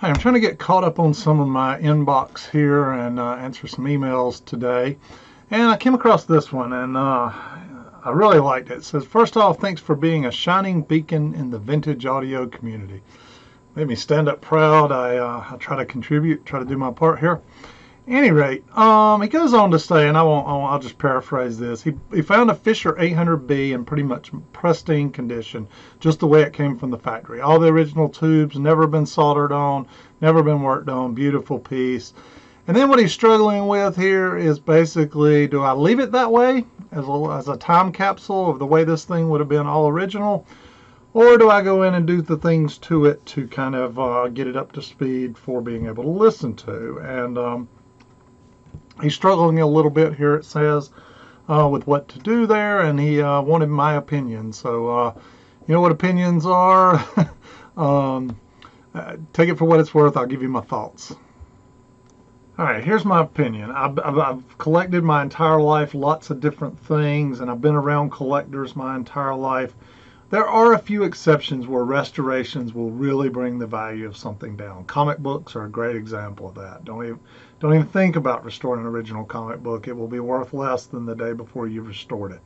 Hi, I'm trying to get caught up on some of my inbox here and answer some emails today. And I came across this one and I really liked it. It says, first off, thanks for being a shining beacon in the vintage audio community. Made me stand up proud. I try to contribute, try to do my part here. Any rate, he goes on to say, and I'll just paraphrase this. He found a Fisher 800B in pretty much pristine condition, just the way it came from the factory. All the original tubes, never been soldered on, never been worked on, beautiful piece. And then what he's struggling with here is basically, do I leave it that way as a time capsule of the way this thing would have been all original? Or do I go in and do the things to it to kind of get it up to speed for being able to listen to? And he's struggling a little bit here, it says, with what to do there, and he wanted my opinion. So, you know what opinions are. Take it for what it's worth. I'll give you my thoughts. All right, here's my opinion. I've collected my entire life, lots of different things, and I've been around collectors my entire life. There are a few exceptions where restorations will really bring the value of something down. Comic books are a great example of that. Don't even think about restoring an original comic book. It will be worth less than the day before you restored it.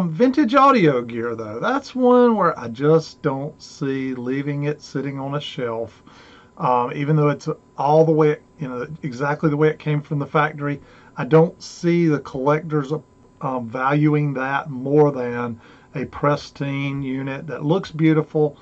Vintage audio gear, though, that's one where I just don't see leaving it sitting on a shelf. Even though it's all the way, exactly the way it came from the factory, I don't see the collectors valuing that more than a pristine unit that looks beautiful,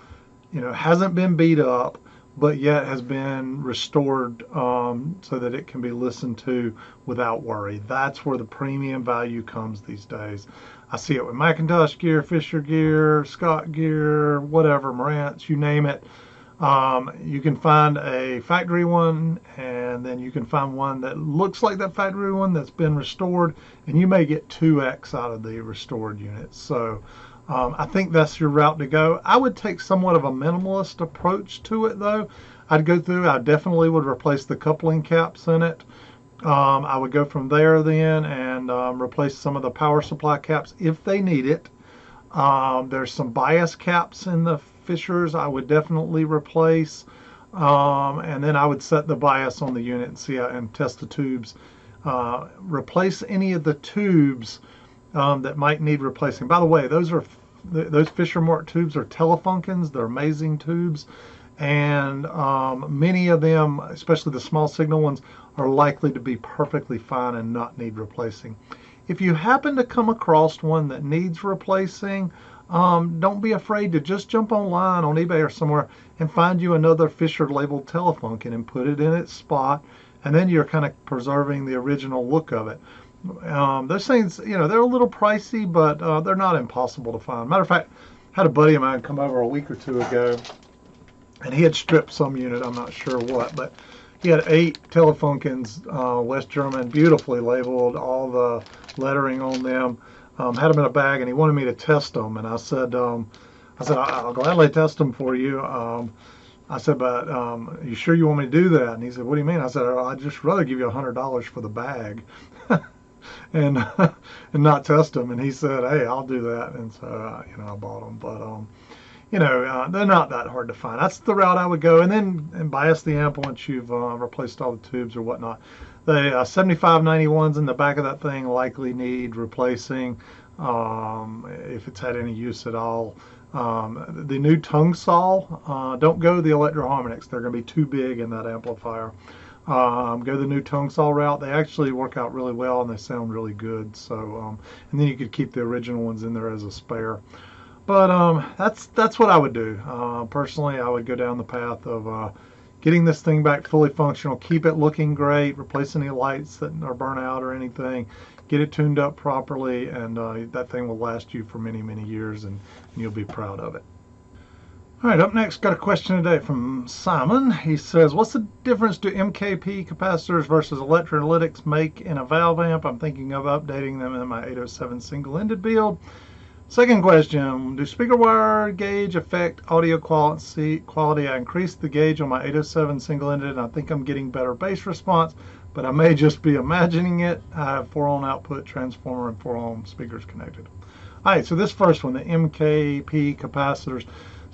hasn't been beat up, but yet has been restored so that it can be listened to without worry. That's where the premium value comes these days. I see it with Macintosh gear, Fisher gear, Scott gear, whatever, Marantz, you name it. You can find a factory one, and then you can find one that looks like that factory one that's been restored, and you may get 2x out of the restored units. So I think that's your route to go. I would take somewhat of a minimalist approach to it, though. I definitely would replace the coupling caps in it. I would go from there then and replace some of the power supply caps if they need it. There's some bias caps in the Fishers I would definitely replace, and then I would set the bias on the unit and and test the tubes. Replace any of the tubes that might need replacing. By the way, those Fisher Mark tubes are Telefunkens. They're amazing tubes, and many of them, especially the small signal ones, are likely to be perfectly fine and not need replacing. If you happen to come across one that needs replacing, don't be afraid to just jump online on eBay or somewhere and find you another Fisher labeled Telefunken and put it in its spot, and then you're kind of preserving the original look of it. Those things, they're a little pricey, but they're not impossible to find. Matter of fact, I had a buddy of mine come over a week or two ago, and he had stripped some unit, I'm not sure what, but he had 8 Telefunkens, West German, beautifully labeled, all the lettering on them. Had them in a bag, and he wanted me to test them. And I said, I'll gladly test them for you. I said, but are you sure you want me to do that? And he said, what do you mean? I said, I'd just rather give you $100 for the bag and and not test them. And he said, hey, I'll do that. And so, I bought them. But, they're not that hard to find. That's the route I would go. And then bias the amp once you've replaced all the tubes or whatnot. The 7591s in the back of that thing likely need replacing if it's had any use at all. The new tongue saw, don't go the Electro-Harmonics. They're going to be too big in that amplifier. Go the new tongue saw route. They actually work out really well and they sound really good. So, and then you could keep the original ones in there as a spare. But that's what I would do. Personally, I would go down the path of getting this thing back fully functional, keep it looking great, replace any lights that are burnt out or anything, get it tuned up properly, and that thing will last you for many, many years, and you'll be proud of it. All right, up next, got a question today from Simon. He says, what's the difference do MKP capacitors versus electrolytics make in a valve amp? I'm thinking of updating them in my 807 single-ended build. Second question, do speaker wire gauge affect audio quality? I increased the gauge on my 807 single-ended and I think I'm getting better bass response, but I may just be imagining it. I have 4-ohm output transformer and 4-ohm speakers connected. All right, so this first one, the MKP capacitors.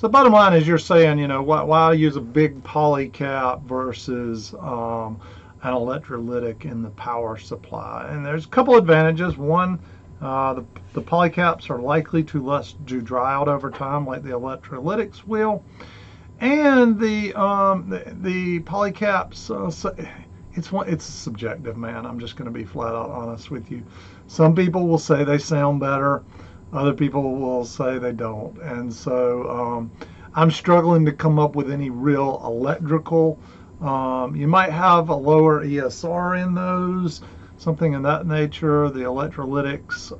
So the bottom line is you're saying, you know, why use a big poly cap versus an electrolytic in the power supply? And there's a couple advantages. One, the polycaps are likely to dry out over time like the electrolytics will. And the polycaps, it's subjective, man. I'm just going to be flat out honest with you. Some people will say they sound better. Other people will say they don't. And so I'm struggling to come up with any real electrical. You might have a lower ESR in those, something in that nature. The electrolytics,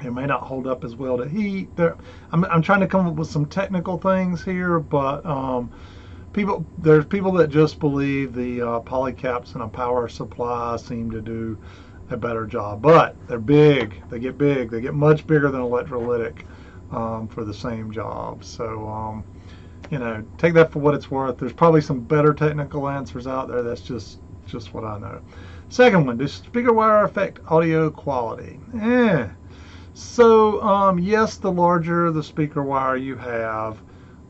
it may not hold up as well to heat. I'm trying to come up with some technical things here, but there's people that just believe the polycaps in a power supply seem to do a better job. But they're big. They get big. They get much bigger than electrolytic for the same job. So you know, take that for what it's worth. There's probably some better technical answers out there. That's just what I know. Second one, does speaker wire affect audio quality? So yes, the larger the speaker wire you have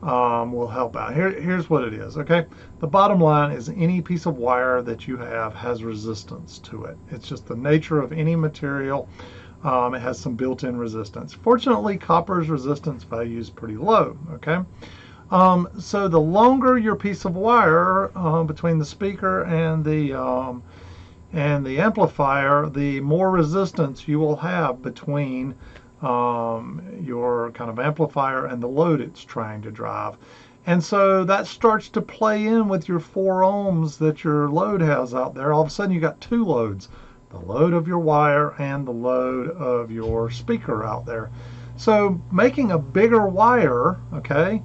will help out. Here's what it is, okay? The bottom line is any piece of wire that you have has resistance to it. It's just the nature of any material. It has some built-in resistance. Fortunately, copper's resistance value is pretty low, okay? So the longer your piece of wire between the speaker and the amplifier, the more resistance you will have between your kind of amplifier and the load it's trying to drive. And so that starts to play in with your 4 ohms that your load has out there. All of a sudden you got 2 loads, the load of your wire and the load of your speaker out there. So making a bigger wire, okay,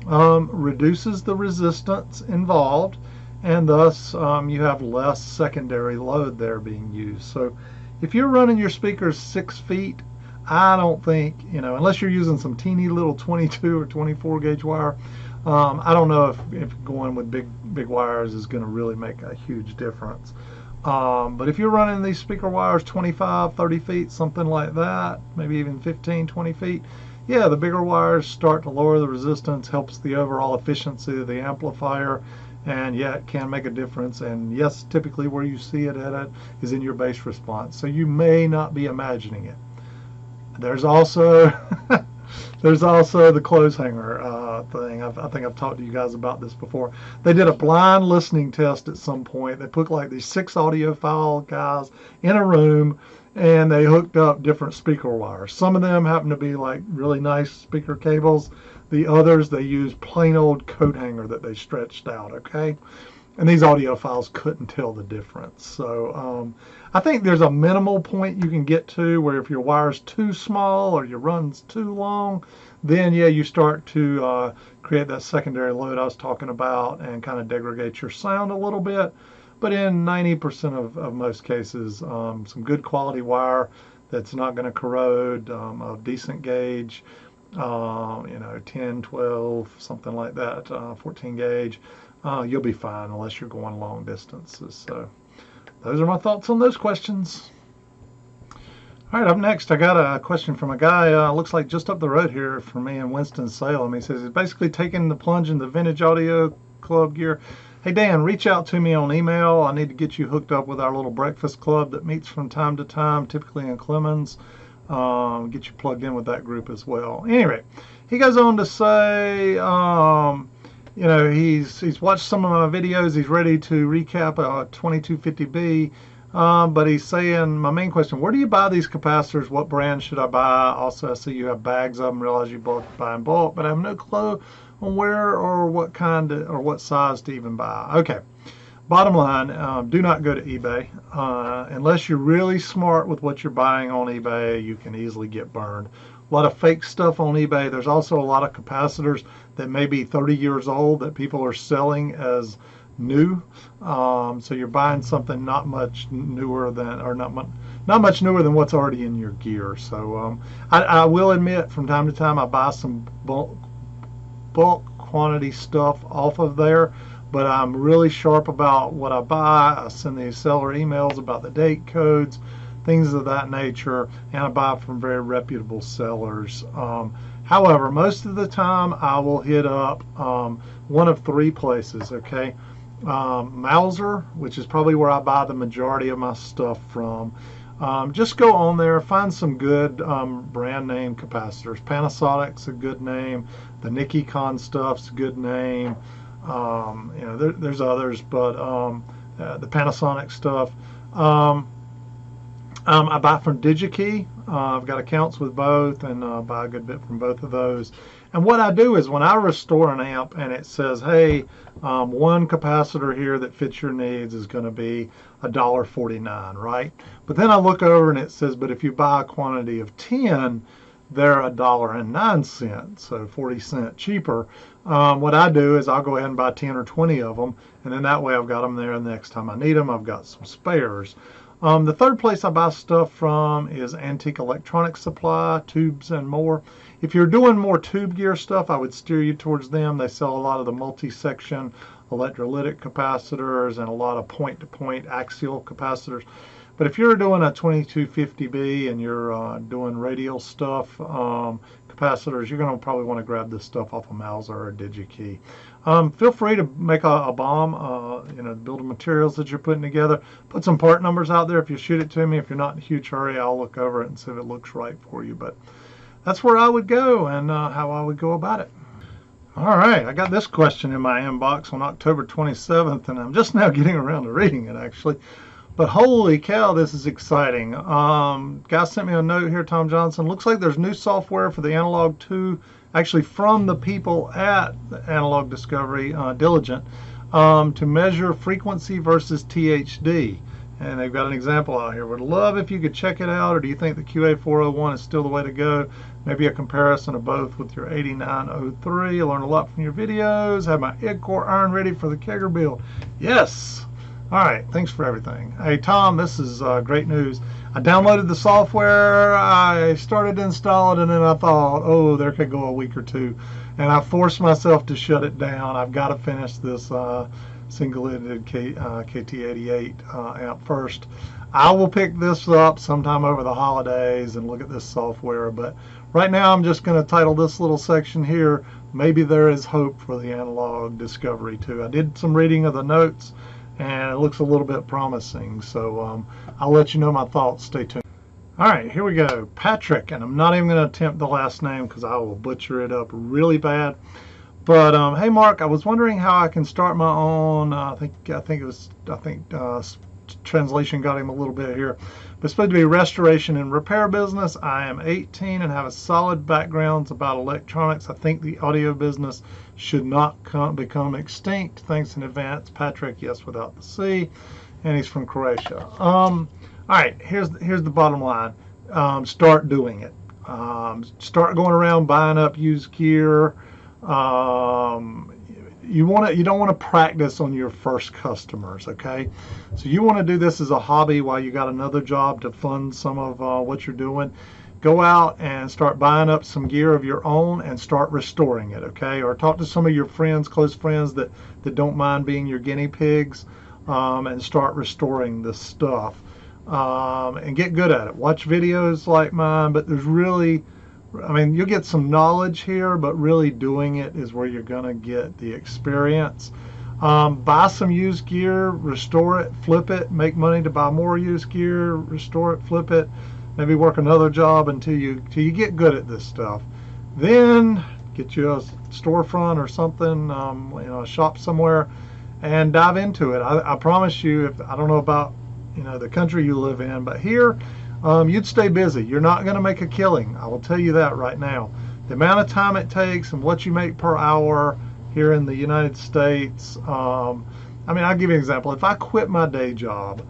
reduces the resistance involved, and thus you have less secondary load there being used. So if you're running your speakers 6 feet, I don't think, you know, unless you're using some teeny little 22 or 24 gauge wire, I don't know if going with big wires is going to really make a huge difference. But if you're running these speaker wires 25, 30 feet, something like that, maybe even 15, 20 feet, yeah, the bigger wires start to lower the resistance, helps the overall efficiency of the amplifier, and yeah, it can make a difference. And yes, typically where you see it at is in your bass response. So you may not be imagining it. There's also the clothes hanger thing. I think I've talked to you guys about this before. They did a blind listening test at some point. They put like these 6 audiophile guys in a room, and they hooked up different speaker wires. Some of them happen to be like really nice speaker cables. The others, they used plain old coat hanger that they stretched out, okay? And these audiophiles couldn't tell the difference. So I think there's a minimal point you can get to where if your wire's too small or your run's too long, then yeah, you start to create that secondary load I was talking about and kind of degrade your sound a little bit. But in 90% of most cases, some good quality wire that's not going to corrode, of decent gauge, you know, 10, 12, something like that, 14 gauge, you'll be fine unless you're going long distances. So those are my thoughts on those questions. All right, up next, I got a question from a guy, looks like just up the road here from me in Winston-Salem. He says he's basically taking the plunge in the vintage audio club gear. Hey, Dan, reach out to me on email. I need to get you hooked up with our little breakfast club that meets from time to time, typically in Clemens. Get you plugged in with that group as well. Anyway, he goes on to say, you know, he's watched some of my videos. He's ready to recap a 2250B. But he's saying, my main question, where do you buy these capacitors? What brand should I buy? Also, I see you have bags of them. Realize you buy in bulk, but I have no clue on where or what kind or what size to even buy. Okay, bottom line, do not go to eBay. Unless you're really smart with what you're buying on eBay, you can easily get burned. A lot of fake stuff on eBay. There's also a lot of capacitors that may be 30 years old that people are selling as new. So you're buying something not much newer than, or not much newer than what's already in your gear. So I will admit, from time to time, I buy some bulk quantity stuff off of there, but I'm really sharp about what I buy. I send the seller emails about the date codes, things of that nature, and I buy from very reputable sellers. However, most of the time I will hit up one of three places, okay? Mauser, which is probably where I buy the majority of my stuff from. Just go on there, find some good brand name capacitors. Panasonic's a good name. The Nikon stuff's a good name. There's others, but the Panasonic stuff. I buy from DigiKey. I've got accounts with both and buy a good bit from both of those. And what I do is when I restore an amp and it says, hey, one capacitor here that fits your needs is going to be $1.49, right? But then I look over and it says, but if you buy a quantity of 10, they're $1.09, so 40 cents cheaper. What I do is I'll go ahead and buy 10 or 20 of them, and then that way I've got them there, and the next time I need them, I've got some spares. The third place I buy stuff from is Antique Electronics Supply, tubes and more. If you're doing more tube gear stuff, I would steer you towards them. They sell a lot of the multi-section electrolytic capacitors and a lot of point-to-point axial capacitors. But if you're doing a 2250B and you're doing radial stuff, capacitors, you're going to probably want to grab this stuff off of Mauser or DigiKey. Feel free to make a bomb, build the materials that you're putting together. Put some part numbers out there if you shoot it to me. If you're not in a huge hurry, I'll look over it and see if it looks right for you. But that's where I would go and how I would go about it. All right, I got this question in my inbox on October 27th, and I'm just now getting around to reading it, actually. But holy cow, this is exciting. Guy sent me a note here, Tom Johnson. Looks like there's new software for the Analog 2, actually from the people at Analog Discovery, Diligent, to measure frequency versus THD. And they've got an example out here. Would love if you could check it out, or do you think the QA401 is still the way to go? Maybe a comparison of both with your 8903. I learned a lot from your videos. Have my egg core iron ready for the kegger build. Yes. All right, thanks for everything. Hey, Tom, this is great news. I downloaded the software, I started installing it, and then I thought, oh, there could go a week or two. And I forced myself to shut it down. I've got to finish this single-ended KT88 amp first. I will pick this up sometime over the holidays and look at this software. But right now, I'm just going to title this little section here, Maybe There Is Hope for the Analog Discovery 2. I did some reading of the notes, and it looks a little bit promising. So I'll let you know my thoughts. Stay tuned. All right, here we go. Patrick, and I'm not even going to attempt the last name because I will butcher it up really bad. But hey, Mark, I was wondering how I can start my own. I think translation got him a little bit here. But it's supposed to be restoration and repair business. I am 18 and have a solid background about electronics. I think the audio business should not become extinct. Thanks in advance, Patrick. Yes, without the C, and he's from Croatia. All right, here's the bottom line. Start doing it. Start going around buying up used gear. You don't want to practice on your first customers, okay? So you want to do this as a hobby while you got another job to fund some of what you're doing. Go out and start buying up some gear of your own and start restoring it, okay? Or talk to some of your friends, close friends that don't mind being your guinea pigs, and start restoring this stuff. And get good at it. Watch videos like mine, but there's really, you'll get some knowledge here, but really doing it is where you're going to get the experience. Buy some used gear, restore it, flip it, make money to buy more used gear, restore it, flip it, maybe work another job until you get good at this stuff. Then get you a storefront or something, a shop somewhere, and dive into it. I promise you, I don't know about the country you live in, but here you'd stay busy. You're not going to make a killing. I will tell you that right now. The amount of time it takes and what you make per hour here in the United States. I'll give you an example. If I quit my day job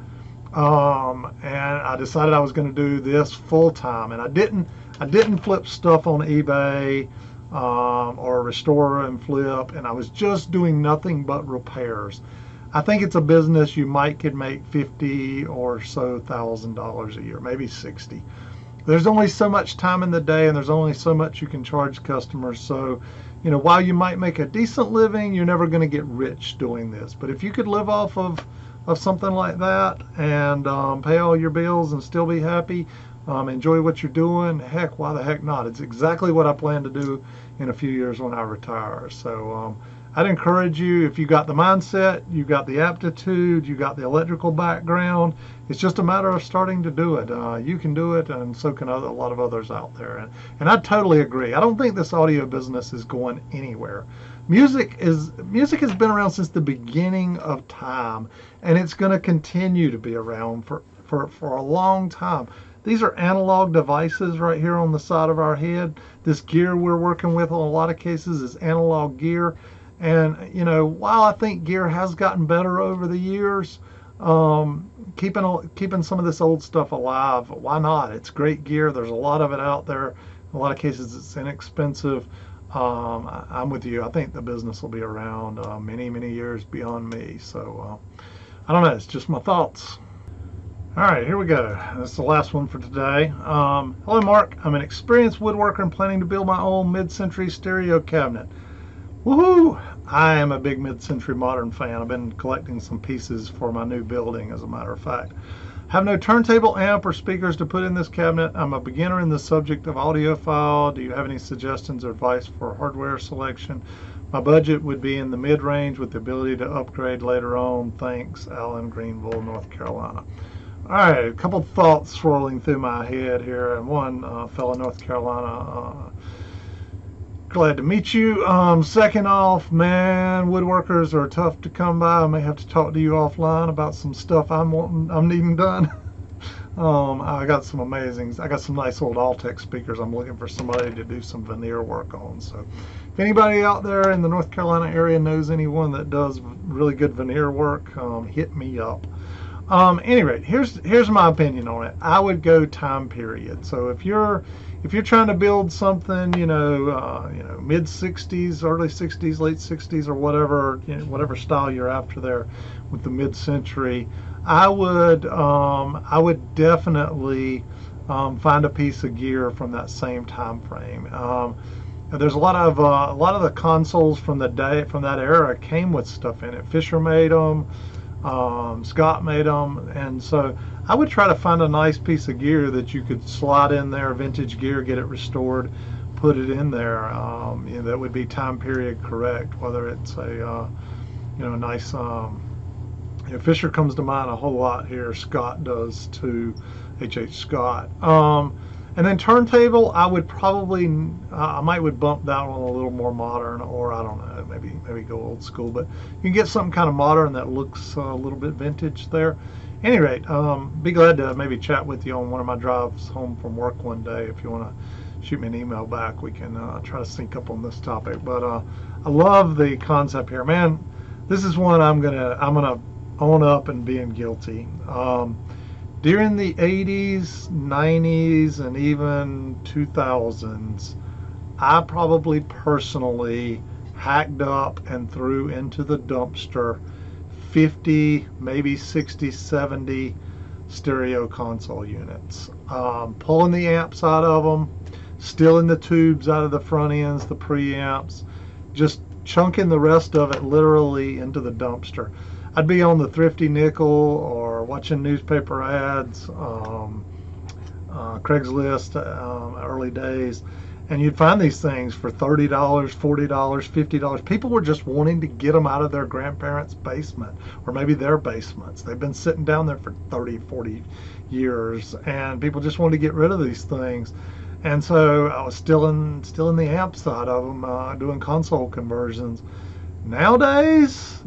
and I decided I was going to do this full time, and I didn't flip stuff on eBay or restore and flip, and I was just doing nothing but repairs, I think it's a business you could make $50,000 or so a year, maybe 60. There's only so much time in the day, and there's only so much you can charge customers. So, while you might make a decent living, you're never going to get rich doing this. But if you could live off of of something like that and pay all your bills and still be happy, enjoy what you're doing, heck, why the heck not? It's exactly what I plan to do in a few years when I retire. So I'd encourage you, if you got the mindset, you got the aptitude, you got the electrical background, it's just a matter of starting to do it. You can do it, and so can a lot of others out there. And I totally agree. I don't think this audio business is going anywhere. Music has been around since the beginning of time, and it's going to continue to be around for a long time. These are analog devices right here on the side of our head. This gear we're working with in a lot of cases is analog gear. And, you know, while I think gear has gotten better over the years, keeping some of this old stuff alive, why not? It's great gear. There's a lot of it out there. In a lot of cases, it's inexpensive. I'm with you. I think the business will be around many, many years beyond me. So I don't know. It's just my thoughts. All right, here we go. This is the last one for today. Hello, Mark. I'm an experienced woodworker and planning to build my own mid-century stereo cabinet. Woohoo! I am a big mid-century modern fan. I've been collecting some pieces for my new building, as a matter of fact. Have no turntable, amp, or speakers to put in this cabinet. I'm a beginner in the subject of audiophile. Do you have any suggestions or advice for hardware selection? My budget would be in the mid-range with the ability to upgrade later on. Thanks, Alan, Greenville, North Carolina. All right, a couple thoughts swirling through my head here. And one, fellow North Carolina, glad to meet you. Second off, man, woodworkers are tough to come by. I may have to talk to you offline about some stuff I'm needing done. I got some nice old Altec speakers I'm looking for somebody to do some veneer work on. So if anybody out there in the North Carolina area knows anyone that does really good veneer work, hit me up. Any rate, here's my opinion on it. I would go time period. So if you're trying to build something, mid 60s, early 60s, late 60s, or whatever, whatever style you're after there with the mid-century, I would definitely find a piece of gear from that same time frame. There's a lot of the consoles from that era came with stuff in it. Fisher made them. Scott made them, and so I would try to find a nice piece of gear that you could slide in there, vintage gear, get it restored, put it in there. That would be time period correct. Whether it's a nice Fisher comes to mind a whole lot here. Scott does too, H.H. Scott. And then turntable, I would probably would bump that one a little more modern, or I don't know, maybe go old school. But you can get something kind of modern that looks a little bit vintage there. At any rate, be glad to maybe chat with you on one of my drives home from work one day. If you want to shoot me an email back, we can try to sync up on this topic. But I love the concept here, man. This is one I'm gonna own up and being guilty. During the 80s, 90s, and even 2000s, I probably personally hacked up and threw into the dumpster 50, maybe 60, 70 stereo console units. Pulling the amps out of them, stealing the tubes out of the front ends, the preamps, just chunking the rest of it literally into the dumpster. I'd be on the Thrifty Nickel or watching newspaper ads, Craigslist, early days, and you'd find these things for $30, $40, $50. People were just wanting to get them out of their grandparents' basement or maybe their basements. They've been sitting down there for 30, 40 years, and people just wanted to get rid of these things. And so I was still in the amp side of them, doing console conversions. Nowadays,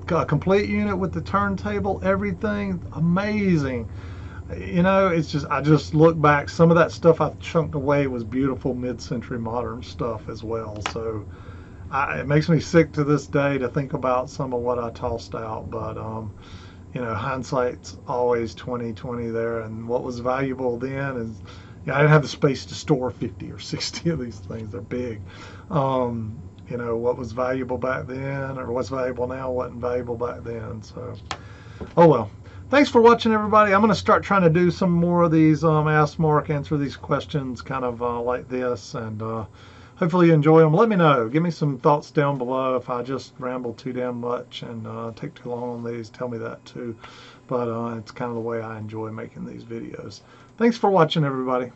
a complete unit with the turntable, everything, amazing. It's just, I just look back, some of that stuff I chunked away was beautiful mid-century modern stuff as well. So it makes me sick to this day to think about some of what I tossed out. But hindsight's always 20/20 there, and what was valuable then is, I didn't have the space to store 50 or 60 of these things. They're big. What was valuable back then or what's valuable now wasn't valuable back then. So, oh well. Thanks for watching, everybody. I'm going to start trying to do some more of these Ask Mark, answer these questions kind of like this. And hopefully you enjoy them. Let me know. Give me some thoughts down below. If I just ramble too damn much and take too long on these, tell me that too. But it's kind of the way I enjoy making these videos. Thanks for watching, everybody.